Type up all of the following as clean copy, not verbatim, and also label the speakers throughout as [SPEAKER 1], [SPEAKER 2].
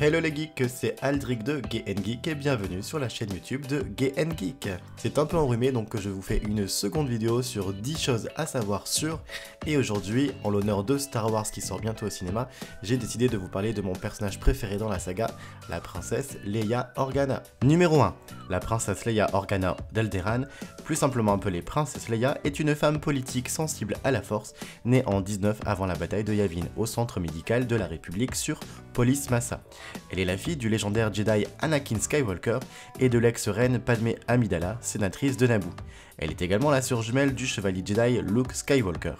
[SPEAKER 1] Hello les geeks, c'est Aldric de Gay Geek et bienvenue sur la chaîne YouTube de Gay Geek. C'est un peu enrhumé donc je vous fais une seconde vidéo sur 10 choses à savoir sur, et aujourd'hui, en l'honneur de Star Wars qui sort bientôt au cinéma, j'ai décidé de vous parler de mon personnage préféré dans la saga, la princesse Leia Organa. Numéro 1. La princesse Leia Organa d'Alderaan, plus simplement appelée princesse Leia, est une femme politique sensible à la force, née en 19 avant la bataille de Yavin, au centre médical de la République sur Polis Massa. Elle est la fille du légendaire Jedi Anakin Skywalker et de l'ex-reine Padmé Amidala, sénatrice de Naboo. Elle est également la sœur jumelle du chevalier Jedi Luke Skywalker.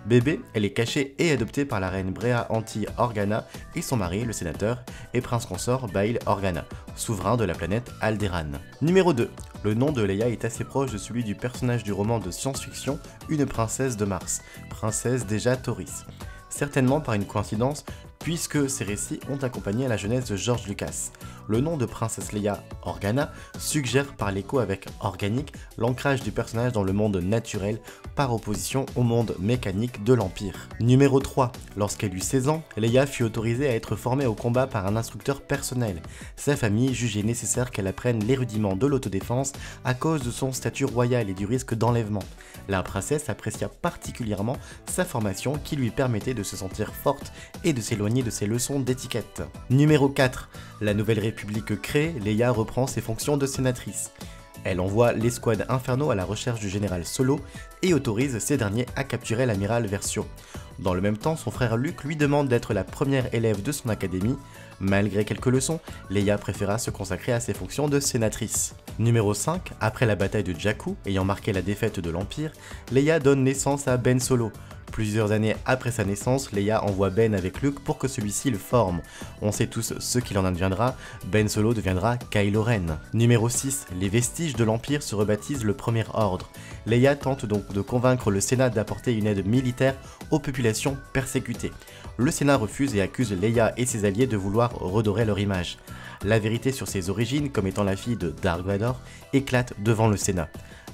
[SPEAKER 1] Bébé, elle est cachée et adoptée par la reine Breha Anti Organa et son mari, le sénateur, et prince consort Bail Organa, souverain de la planète Alderaan. Numéro 2. Le nom de Leia est assez proche de celui du personnage du roman de science-fiction Une princesse de Mars, princesse déjà Taurus. Certainement par une coïncidence, puisque ces récits ont accompagné la jeunesse de George Lucas. Le nom de princesse Leia Organa suggère par l'écho avec organique l'ancrage du personnage dans le monde naturel par opposition au monde mécanique de l'Empire. Numéro 3. Lorsqu'elle eut 16 ans, Leia fut autorisée à être formée au combat par un instructeur personnel. Sa famille jugeait nécessaire qu'elle apprenne les rudiments de l'autodéfense à cause de son statut royal et du risque d'enlèvement. La princesse apprécia particulièrement sa formation qui lui permettait de se sentir forte et de s'éloigner de ses leçons d'étiquette. Numéro 4. La nouvelle République créée, Leia reprend ses fonctions de sénatrice. Elle envoie l'escouade Inferno à la recherche du général Solo et autorise ces derniers à capturer l'amiral Versio. Dans le même temps, son frère Luke lui demande d'être la première élève de son académie. Malgré quelques leçons, Leia préféra se consacrer à ses fonctions de sénatrice. Numéro 5. Après la bataille de Jakku, ayant marqué la défaite de l'Empire, Leia donne naissance à Ben Solo. Plusieurs années après sa naissance, Leia envoie Ben avec Luke pour que celui-ci le forme. On sait tous ce qu'il en adviendra, Ben Solo deviendra Kylo Ren. Numéro 6. Les vestiges de l'Empire se rebaptisent le Premier Ordre. Leia tente donc de convaincre le Sénat d'apporter une aide militaire aux populations persécutées. Le Sénat refuse et accuse Leia et ses alliés de vouloir redorer leur image. La vérité sur ses origines, comme étant la fille de Dark Vador, éclate devant le Sénat.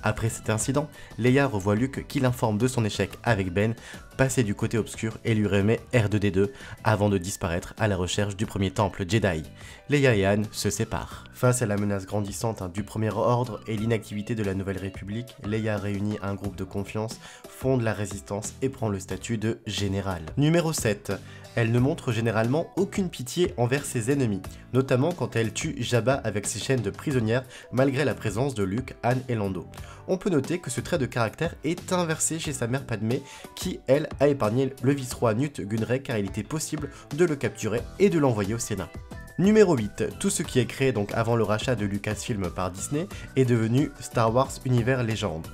[SPEAKER 1] Après cet incident, Leia revoit Luke qui l'informe de son échec avec Ben, passé du côté obscur et lui remet R2D2 avant de disparaître à la recherche du premier temple Jedi. Leia et Han se séparent. Face à la menace grandissante du Premier Ordre et l'inactivité de la Nouvelle République, Leia réunit un groupe de confiance, fonde la résistance et prend le statut de général. Numéro 7. Elle ne montre généralement aucune pitié envers ses ennemis, notamment quand elle tue Jabba avec ses chaînes de prisonnière malgré la présence de Luke, Han et Lando. On peut noter que ce trait de caractère est inversé chez sa mère Padmé qui, elle, a épargné le vice-roi Nute Gunray car il était possible de le capturer et de l'envoyer au Sénat. Numéro 8. Tout ce qui est créé donc avant le rachat de Lucasfilm par Disney est devenu Star Wars Univers Légende.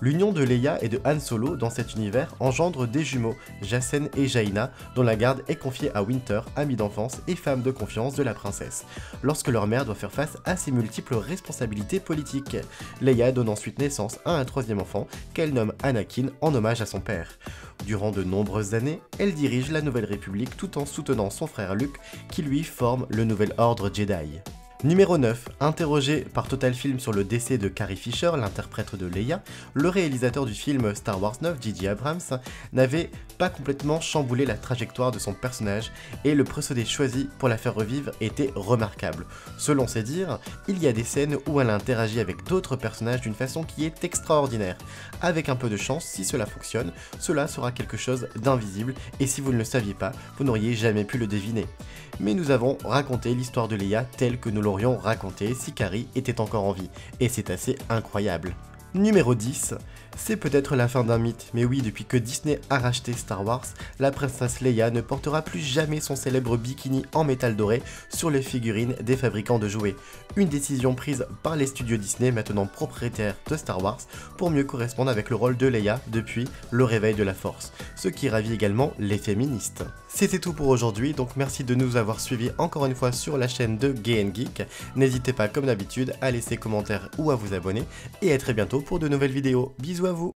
[SPEAKER 1] L'union de Leia et de Han Solo dans cet univers engendre des jumeaux, Jacen et Jaina, dont la garde est confiée à Winter, amie d'enfance et femme de confiance de la princesse, lorsque leur mère doit faire face à ses multiples responsabilités politiques. Leia donne ensuite naissance à un troisième enfant qu'elle nomme Anakin en hommage à son père. Durant de nombreuses années, elle dirige la Nouvelle République tout en soutenant son frère Luke qui lui forme le Nouvel Ordre Jedi. Numéro 9. Interrogé par Total Film sur le décès de Carrie Fisher, l'interprète de Leia, le réalisateur du film Star Wars 9, J.J. Abrams, n'avait pas complètement chamboulé la trajectoire de son personnage et le procédé choisi pour la faire revivre était remarquable. Selon ses dires, il y a des scènes où elle interagit avec d'autres personnages d'une façon qui est extraordinaire. Avec un peu de chance, si cela fonctionne, cela sera quelque chose d'invisible et si vous ne le saviez pas, vous n'auriez jamais pu le deviner. Mais nous avons raconté l'histoire de Leia telle que nous l'aurions racontée si Carrie était encore en vie, et c'est assez incroyable. Numéro 10. C'est peut-être la fin d'un mythe, mais oui, depuis que Disney a racheté Star Wars, la princesse Leia ne portera plus jamais son célèbre bikini en métal doré sur les figurines des fabricants de jouets. Une décision prise par les studios Disney, maintenant propriétaires de Star Wars, pour mieux correspondre avec le rôle de Leia depuis le réveil de la Force, ce qui ravit également les féministes. C'était tout pour aujourd'hui, donc merci de nous avoir suivis encore une fois sur la chaîne de Gay Geek. N'hésitez pas comme d'habitude à laisser commentaires ou à vous abonner, et à très bientôt pour de nouvelles vidéos. Bisous à vous!